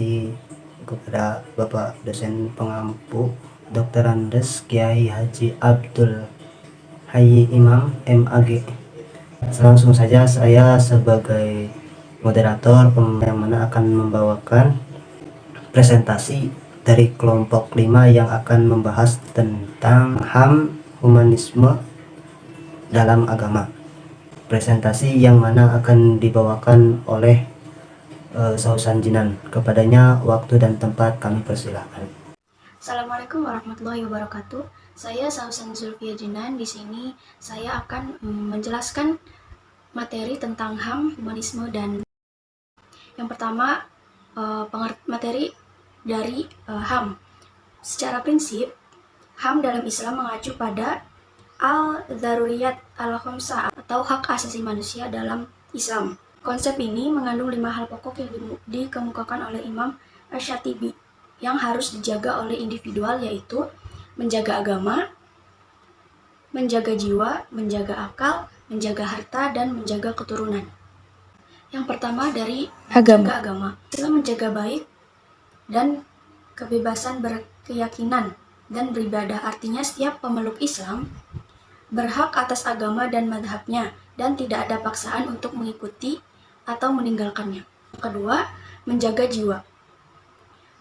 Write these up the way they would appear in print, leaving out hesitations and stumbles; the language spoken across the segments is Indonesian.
bakti kepada Bapak dosen pengampu Dr. Andes Kiai Haji Abdul Hayy Imam MAG. Langsung saja saya sebagai moderator yang mana akan membawakan presentasi dari kelompok 5 yang akan membahas tentang HAM humanisme dalam agama. Presentasi yang mana akan dibawakan oleh Sausan Jinan. Kepadanya waktu dan tempat kami persilahkan. Assalamualaikum warahmatullahi wabarakatuh. Saya Sausan Zulfia Jinan. Di sini saya akan menjelaskan materi tentang HAM, humanisme, dan yang pertama materi dari HAM. Secara prinsip, HAM dalam Islam mengacu pada al-daruriyat al-khamsah atau hak asasi manusia dalam Islam. Konsep ini mengandung 5 hal pokok yang dikemukakan oleh Imam Asy-Syatibi yang harus dijaga oleh individual, yaitu menjaga agama, menjaga jiwa, menjaga akal, menjaga harta, dan menjaga keturunan. Yang pertama dari agama. Islam menjaga baik dan kebebasan berkeyakinan dan beribadah. Artinya setiap pemeluk Islam berhak atas agama dan madhabnya dan tidak ada paksaan untuk mengikuti atau meninggalkannya. Kedua, menjaga jiwa.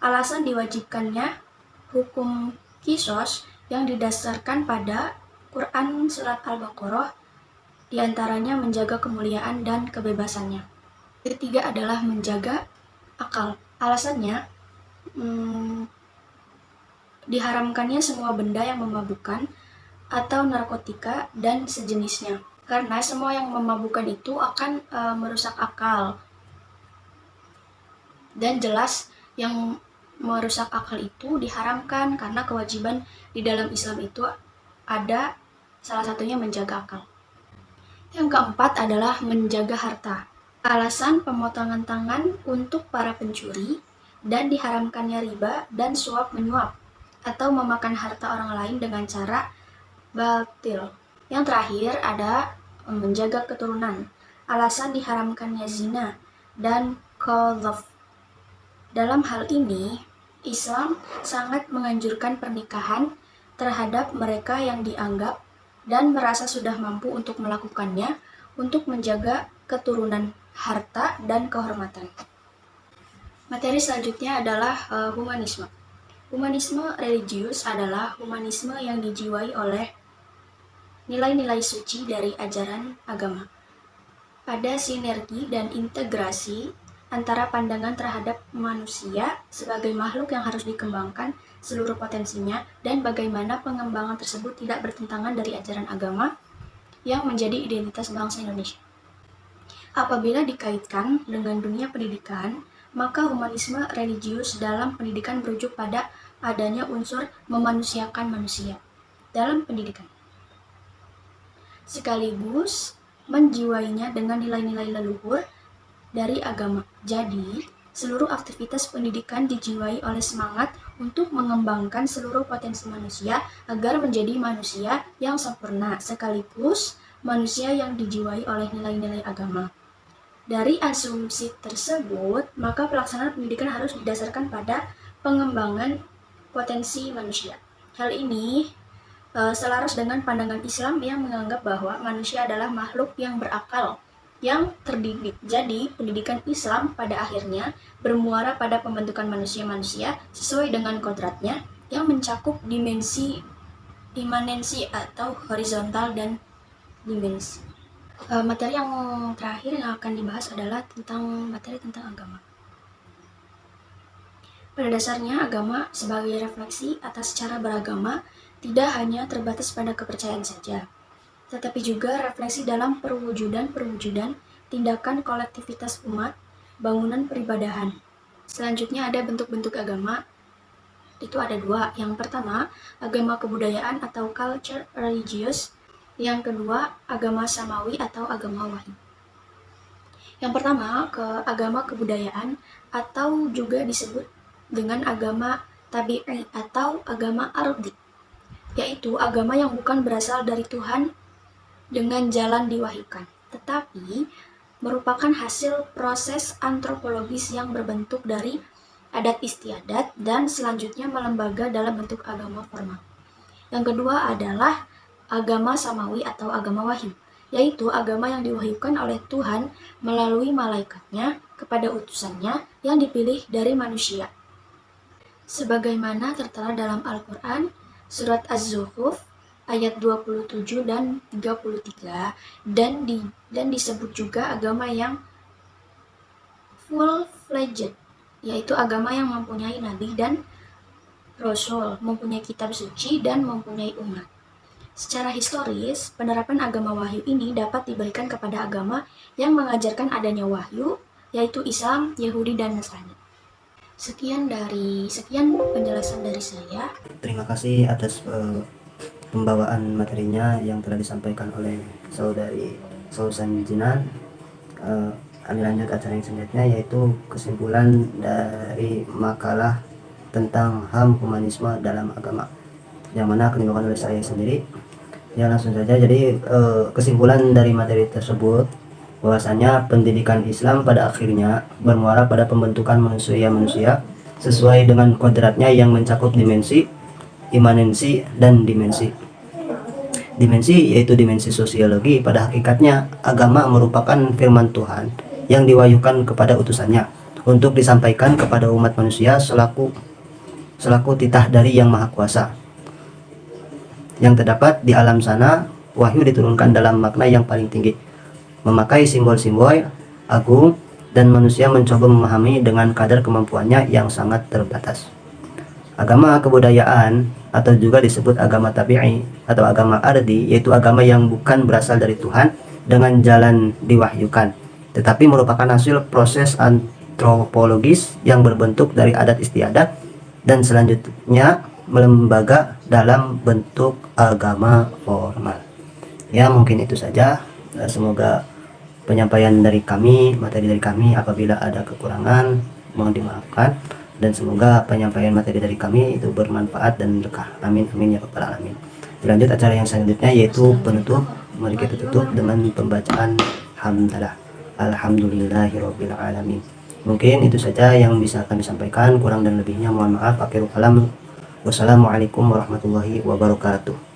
Alasan diwajibkannya hukum kisos yang didasarkan pada Quran Surat Al-Baqarah, diantaranya menjaga kemuliaan dan kebebasannya. Ketiga adalah menjaga akal. Alasannya diharamkannya semua benda yang memabukkan atau narkotika dan sejenisnya, karena semua yang memabukkan itu akan merusak akal. Dan jelas yang merusak akal itu diharamkan karena kewajiban di dalam Islam itu ada, salah satunya menjaga akal. Yang keempat adalah menjaga harta. Alasan pemotongan tangan untuk para pencuri dan diharamkannya riba dan suap menyuap atau memakan harta orang lain dengan cara batil. Yang terakhir ada menjaga keturunan. Alasan diharamkannya zina dan qadhaf. Dalam hal ini, Islam sangat menganjurkan pernikahan terhadap mereka yang dianggap dan merasa sudah mampu untuk melakukannya untuk menjaga keturunan, harta, dan kehormatan. Materi selanjutnya adalah humanisme. Humanisme religius adalah humanisme yang dijiwai oleh nilai-nilai suci dari ajaran agama. Ada sinergi dan integrasi antara pandangan terhadap manusia sebagai makhluk yang harus dikembangkan seluruh potensinya dan bagaimana pengembangan tersebut tidak bertentangan dari ajaran agama yang menjadi identitas bangsa Indonesia. Apabila dikaitkan dengan dunia pendidikan, maka humanisme religius dalam pendidikan merujuk pada adanya unsur memanusiakan manusia dalam pendidikan, sekaligus menjiwainya dengan nilai-nilai leluhur dari agama. Jadi, seluruh aktivitas pendidikan dijiwai oleh semangat untuk mengembangkan seluruh potensi manusia agar menjadi manusia yang sempurna, sekaligus manusia yang dijiwai oleh nilai-nilai agama. Dari asumsi tersebut, maka pelaksanaan pendidikan harus didasarkan pada pengembangan potensi manusia. Hal ini selaras dengan pandangan Islam yang menganggap bahwa manusia adalah makhluk yang berakal, yang terdidik. Jadi, pendidikan Islam pada akhirnya bermuara pada pembentukan manusia-manusia sesuai dengan kodratnya yang mencakup dimensi imanensi atau horizontal dan dimensi. Materi yang terakhir yang akan dibahas adalah materi tentang agama. Pada dasarnya, agama sebagai refleksi atas cara beragama tidak hanya terbatas pada kepercayaan saja, tetapi juga refleksi dalam perwujudan tindakan kolektivitas umat, bangunan peribadahan. Selanjutnya ada bentuk-bentuk agama, itu ada 2. Yang pertama, agama kebudayaan atau culture religious. Yang kedua, agama samawi atau agama wahyu. Yang pertama, agama kebudayaan atau juga disebut dengan agama tabi'i atau agama ardi, yaitu agama yang bukan berasal dari Tuhan dengan jalan diwahyukan, tetapi merupakan hasil proses antropologis yang berbentuk dari adat istiadat, dan selanjutnya melembaga dalam bentuk agama formal. Yang kedua adalah agama samawi atau agama wahyu, yaitu agama yang diwahyukan oleh Tuhan melalui malaikatnya kepada utusannya yang dipilih dari manusia. Sebagaimana tertera dalam Al-Quran, surat Az-Zukhruf ayat 27 dan 33, dan disebut juga agama yang full-fledged, yaitu agama yang mempunyai nabi dan rasul, mempunyai kitab suci, dan mempunyai umat. Secara historis, penerapan agama wahyu ini dapat diberikan kepada agama yang mengajarkan adanya wahyu, yaitu Islam, Yahudi, dan Nasrani. Sekian penjelasan dari saya. Terima kasih atas pembawaan materinya yang telah disampaikan oleh saudari Sausan Jinan. Kami lanjut acara yang selanjutnya, yaitu kesimpulan dari makalah tentang HAM humanisme dalam agama, yang mana akan dibawakan oleh saya sendiri. Ya, langsung saja. Jadi kesimpulan dari materi tersebut bahwasanya pendidikan Islam pada akhirnya bermuara pada pembentukan manusia sesuai dengan kodratnya yang mencakup dimensi, imanensi, dan dimensi. Dimensi yaitu dimensi sosiologi. Pada hakikatnya agama merupakan firman Tuhan yang diwahyukan kepada utusannya untuk disampaikan kepada umat manusia selaku titah dari Yang Maha Kuasa. Yang terdapat di alam sana, wahyu diturunkan dalam makna yang paling tinggi, memakai simbol-simbol agung, dan manusia mencoba memahami dengan kadar kemampuannya yang sangat terbatas. Agama kebudayaan atau juga disebut agama tabi'i atau agama ardi, yaitu agama yang bukan berasal dari Tuhan dengan jalan diwahyukan, tetapi merupakan hasil proses antropologis yang berbentuk dari adat istiadat dan selanjutnya melembaga dalam bentuk agama formal. Ya, mungkin itu saja. Semoga penyampaian dari kami, materi dari kami, apabila ada kekurangan mohon dimaafkan, dan semoga penyampaian materi dari kami itu bermanfaat dan berkah. Amin amin ya rabbal alamin. Lanjut acara yang selanjutnya, yaitu penutup. Mari kita tutup dengan pembacaan hamdalah. Alhamdulillahirabbil alamin. Mungkin itu saja yang bisa kami sampaikan, kurang dan lebihnya mohon maaf. Akhirul kalam, wassalamualaikum warahmatullahi wabarakatuh.